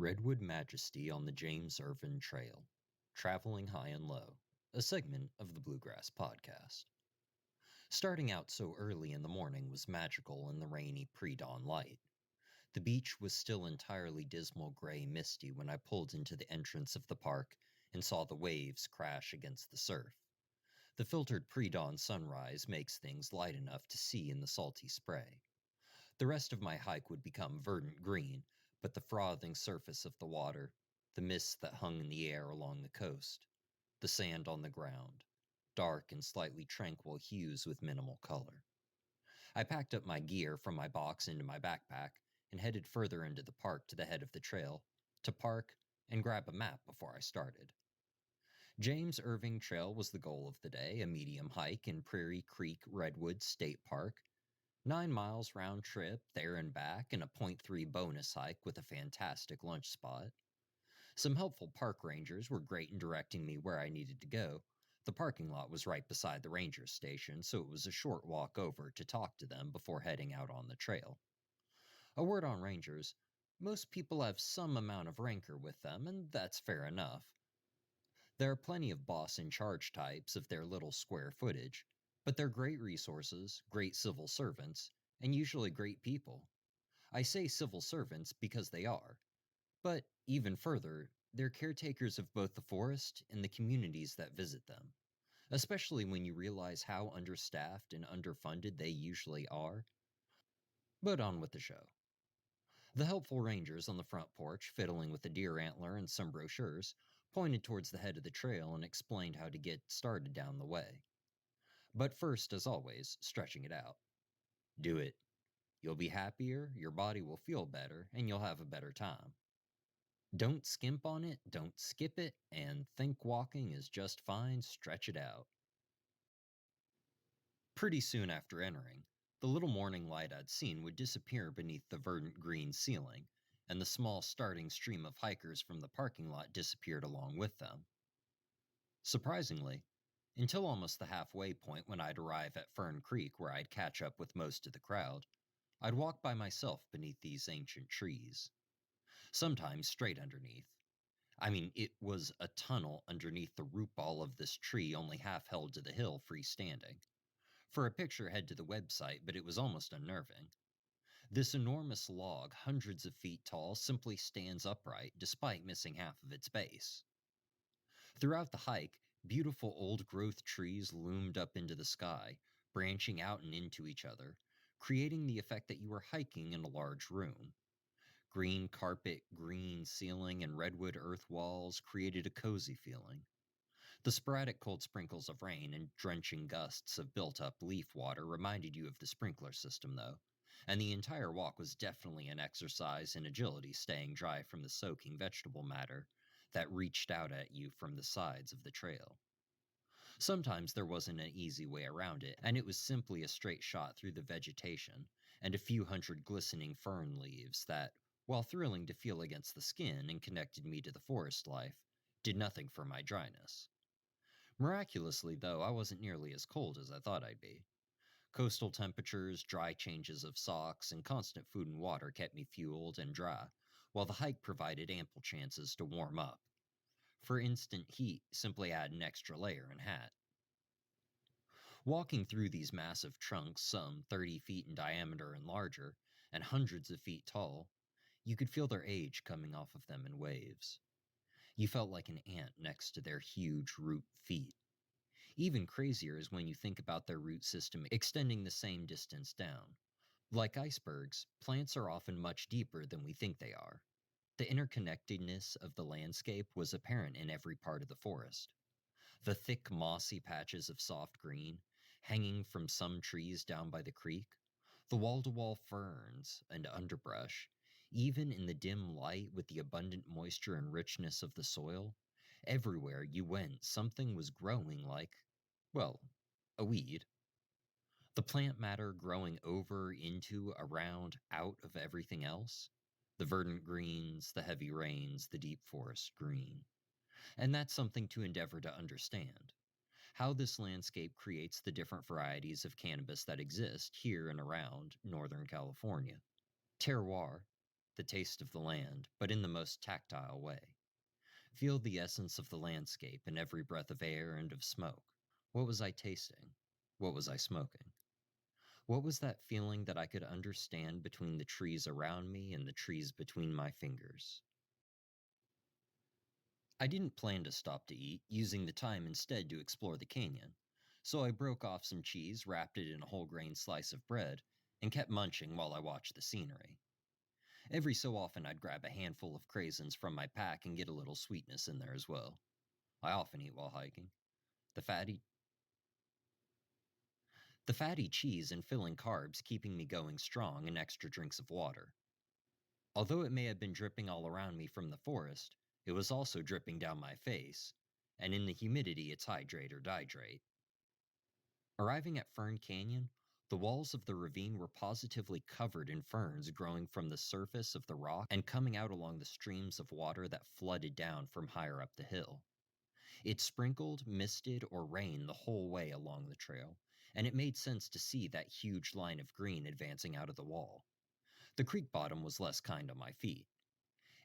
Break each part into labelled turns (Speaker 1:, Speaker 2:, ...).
Speaker 1: Redwood Majesty on the James Irvin Trail, Traveling High and Low, a segment of the Bluegrass podcast. Starting out so early in the morning was magical in the rainy pre-dawn light. The beach was still entirely dismal gray misty when I pulled into the entrance of the park and saw the waves crash against the surf. The filtered pre-dawn sunrise makes things light enough to see in the salty spray. The rest of my hike would become verdant green, but the frothing surface of the water, the mists that hung in the air along the coast, the sand on the ground, dark and slightly tranquil hues with minimal color. I packed up my gear from my box into my backpack and headed further into the park to the head of the trail to park and grab a map before I started. James Irving Trail was the goal of the day, a medium hike in Prairie Creek Redwoods State Park. 9 miles round trip, there and back, and a .3 bonus hike with a fantastic lunch spot. Some helpful park rangers were great in directing me where I needed to go. The parking lot was right beside the ranger station, so it was a short walk over to talk to them before heading out on the trail. A word on rangers: most people have some amount of rancor with them, and that's fair enough. There are plenty of boss-in-charge types of their little square footage, but they're great resources, great civil servants, and usually great people. I say civil servants because they are, but even further, they're caretakers of both the forest and the communities that visit them, especially when you realize how understaffed and underfunded they usually are. But on with the show. The helpful rangers on the front porch, fiddling with a deer antler and some brochures, pointed towards the head of the trail and explained how to get started down the way. But first, as always, stretching it out. Do it. You'll be happier, your body will feel better, and you'll have a better time. Don't skimp on it, don't skip it, and think walking is just fine, stretch it out. Pretty soon after entering, the little morning light I'd seen would disappear beneath the verdant green ceiling, and the small starting stream of hikers from the parking lot disappeared along with them. Surprisingly, until almost the halfway point when I'd arrive at Fern Creek where I'd catch up with most of the crowd, I'd walk by myself beneath these ancient trees. Sometimes straight underneath. It was a tunnel underneath the root ball of this tree, only half held to the hill freestanding. For a picture, head to the website, but it was almost unnerving. This enormous log, hundreds of feet tall, simply stands upright, despite missing half of its base. Throughout the hike, beautiful old-growth trees loomed up into the sky, branching out and into each other, creating the effect that you were hiking in a large room. Green carpet, green ceiling, and redwood earth walls created a cozy feeling. The sporadic cold sprinkles of rain and drenching gusts of built-up leaf water reminded you of the sprinkler system, though, and the entire walk was definitely an exercise in agility, staying dry from the soaking vegetable matter that reached out at you from the sides of the trail. Sometimes there wasn't an easy way around it, and it was simply a straight shot through the vegetation and a few hundred glistening fern leaves that, while thrilling to feel against the skin and connected me to the forest life, did nothing for my dryness. Miraculously, though, I wasn't nearly as cold as I thought I'd be. Coastal temperatures, dry changes of socks, and constant food and water kept me fueled and dry, while the hike provided ample chances to warm up. For instant heat, simply add an extra layer and hat. Walking through these massive trunks, some 30 feet in diameter and larger, and hundreds of feet tall, you could feel their age coming off of them in waves. You felt like an ant next to their huge root feet. Even crazier is when you think about their root system extending the same distance down. Like icebergs, plants are often much deeper than we think they are. The interconnectedness of the landscape was apparent in every part of the forest. The thick, mossy patches of soft green, hanging from some trees down by the creek, the wall-to-wall ferns and underbrush, even in the dim light with the abundant moisture and richness of the soil, everywhere you went something was growing like, well, a weed. The plant matter growing over, into, around, out of everything else. The verdant greens, the heavy rains, the deep forest green. And that's something to endeavor to understand. How this landscape creates the different varieties of cannabis that exist here and around Northern California. Terroir, the taste of the land, but in the most tactile way. Feel the essence of the landscape in every breath of air and of smoke. What was I tasting? What was I smoking? What was that feeling that I could understand between the trees around me and the trees between my fingers? I didn't plan to stop to eat, using the time instead to explore the canyon. So I broke off some cheese, wrapped it in a whole grain slice of bread, and kept munching while I watched the scenery. Every so often I'd grab a handful of craisins from my pack and get a little sweetness in there as well. I often eat while hiking. The fatty the fatty cheese and filling carbs keeping me going strong, and extra drinks of water. Although it may have been dripping all around me from the forest, it was also dripping down my face, and in the humidity it's hydrate or dihydrate. Arriving at Fern Canyon, the walls of the ravine were positively covered in ferns growing from the surface of the rock and coming out along the streams of water that flooded down from higher up the hill. It sprinkled, misted, or rained the whole way along the trail, and it made sense to see that huge line of green advancing out of the wall. The creek bottom was less kind on my feet.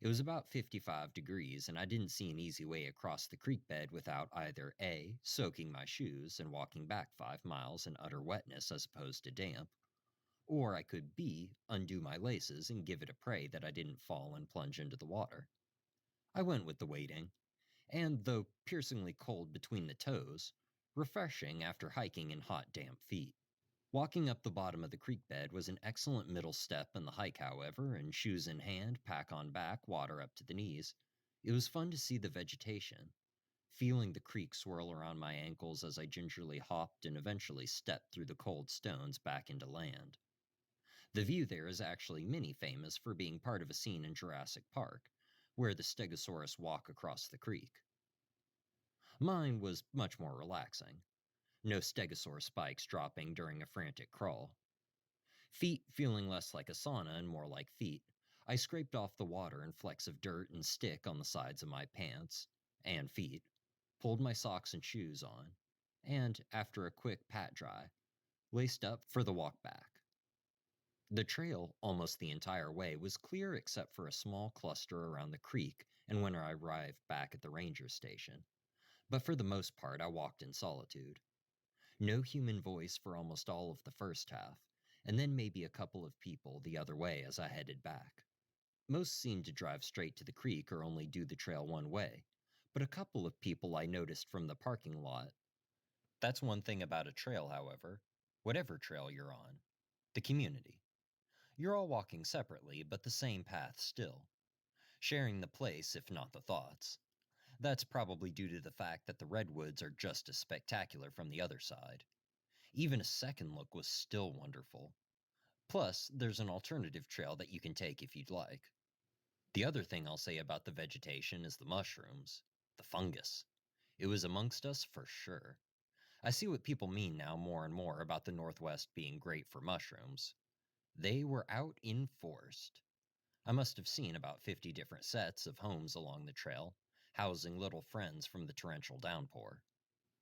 Speaker 1: It was about 55 degrees, and I didn't see an easy way across the creek bed without either A, soaking my shoes and walking back 5 miles in utter wetness as opposed to damp, or I could B, undo my laces and give it a pray that I didn't fall and plunge into the water. I went with the wading, and though piercingly cold between the toes, refreshing after hiking in hot, damp feet. Walking up the bottom of the creek bed was an excellent middle step in the hike, however, and shoes in hand, pack on back, water up to the knees. It was fun to see the vegetation, feeling the creek swirl around my ankles as I gingerly hopped and eventually stepped through the cold stones back into land. The view there is actually mini famous for being part of a scene in Jurassic Park, where the Stegosaurus walk across the creek. Mine was much more relaxing. No stegosaur spikes dropping during a frantic crawl. Feet feeling less like a sauna and more like feet, I scraped off the water and flecks of dirt and stick on the sides of my pants and feet, pulled my socks and shoes on, and, after a quick pat dry, laced up for the walk back. The trail, almost the entire way, was clear except for a small cluster around the creek and when I arrived back at the ranger station. But for the most part, I walked in solitude. No human voice for almost all of the first half, and then maybe a couple of people the other way as I headed back. Most seemed to drive straight to the creek or only do the trail one way, but a couple of people I noticed from the parking lot. That's one thing about a trail, however, whatever trail you're on, the community. You're all walking separately, but the same path still, sharing the place if not the thoughts. That's probably due to the fact that the Redwoods are just as spectacular from the other side. Even a second look was still wonderful. Plus, there's an alternative trail that you can take if you'd like. The other thing I'll say about the vegetation is the mushrooms, the fungus. It was amongst us for sure. I see what people mean now more and more about the Northwest being great for mushrooms. They were out in force. I must have seen about 50 different sets of homes along the trail, housing little friends from the torrential downpour.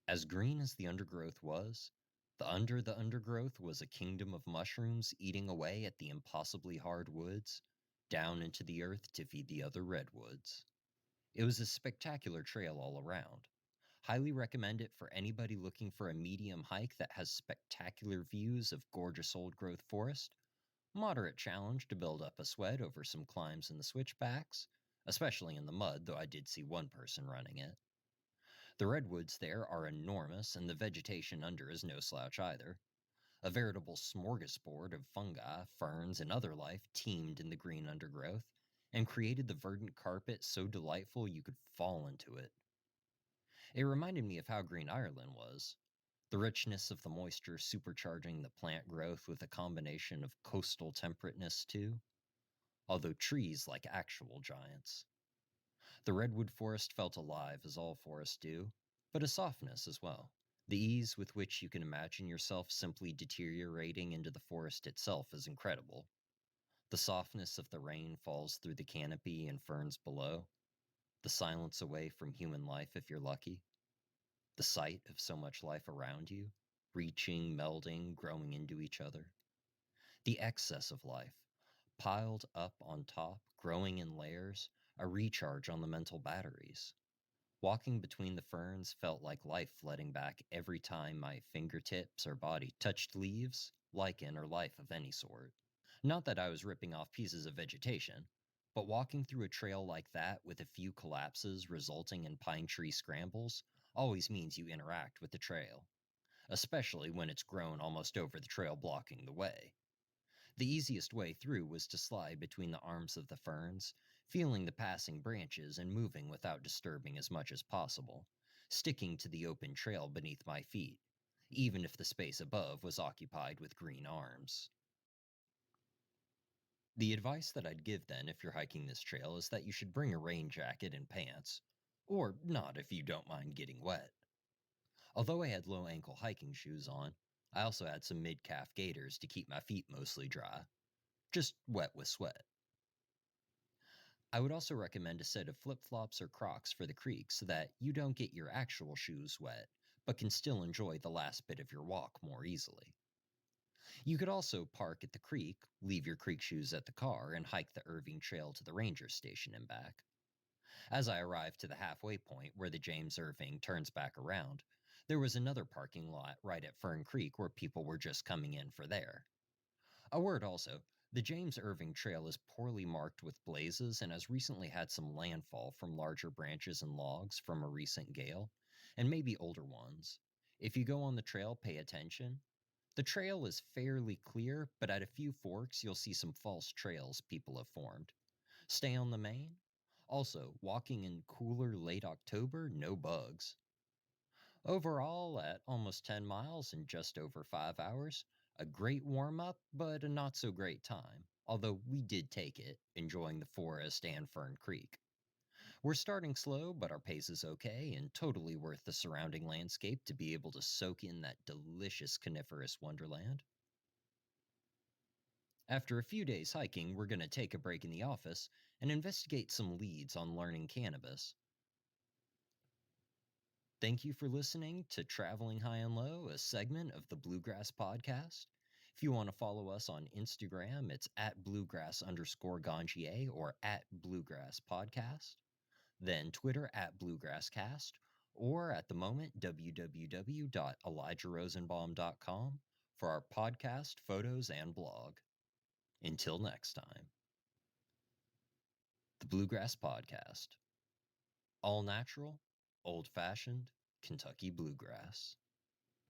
Speaker 1: As green as the undergrowth was, the undergrowth was a kingdom of mushrooms eating away at the impossibly hard woods, down into the earth to feed the other redwoods. It was a spectacular trail all around. Highly recommend it for anybody looking for a medium hike that has spectacular views of gorgeous old growth forest. Moderate challenge to build up a sweat over some climbs in the switchbacks, especially in the mud, though I did see one person running it. The redwoods there are enormous, and the vegetation under is no slouch either. A veritable smorgasbord of fungi, ferns, and other life teemed in the green undergrowth, and created the verdant carpet so delightful you could fall into it. It reminded me of how green Ireland was, the richness of the moisture supercharging the plant growth with a combination of coastal temperateness too, although trees like actual giants. The redwood forest felt alive as all forests do, but a softness as well. The ease with which you can imagine yourself simply deteriorating into the forest itself is incredible. The softness of the rain falls through the canopy and ferns below, the silence away from human life if you're lucky, the sight of so much life around you, reaching, melding, growing into each other. The excess of life, piled up on top, growing in layers, a recharge on the mental batteries. Walking between the ferns felt like life flooding back every time my fingertips or body touched leaves, lichen, or life of any sort. Not that I was ripping off pieces of vegetation, but walking through a trail like that with a few collapses resulting in pine tree scrambles always means you interact with the trail, especially when it's grown almost over the trail blocking the way. The easiest way through was to slide between the arms of the ferns, feeling the passing branches and moving without disturbing as much as possible, sticking to the open trail beneath my feet, even if the space above was occupied with green arms. The advice that I'd give then if you're hiking this trail is that you should bring a rain jacket and pants, or not if you don't mind getting wet. Although I had low ankle hiking shoes on, I also had some mid calf gaiters to keep my feet mostly dry, just wet with sweat. I would also recommend a set of flip flops or Crocs for the creek so that you don't get your actual shoes wet, but can still enjoy the last bit of your walk more easily. You could also park at the creek, leave your creek shoes at the car, and hike the Irving Trail to the ranger station and back. As I arrived to the halfway point where the James Irving turns back around, there was another parking lot right at Fern Creek where people were just coming in for there. A word also, the James Irving Trail is poorly marked with blazes and has recently had some landfall from larger branches and logs from a recent gale, and maybe older ones. If you go on the trail, pay attention. The trail is fairly clear, but at a few forks you'll see some false trails people have formed. Stay on the main. Also, walking in cooler late October, no bugs. Overall, at almost 10 miles in just over 5 hours, a great warm up, but a not so great time, although we did take it, enjoying the forest and Fern Creek. We're starting slow, but our pace is okay and totally worth the surrounding landscape to be able to soak in that delicious coniferous wonderland. After a few days hiking, we're going to take a break in the office and investigate some leads on learning cannabis. Thank you for listening to Traveling High and Low, a segment of the Bluegrass podcast. If you want to follow us on Instagram, it's at bluegrass_gangier or at bluegrass podcast. Then Twitter at bluegrasscast, or at the moment, www.elijahrosenbaum.com for our podcast, photos, and blog. Until next time, the Bluegrass Podcast. All natural, old fashioned, Kentucky bluegrass.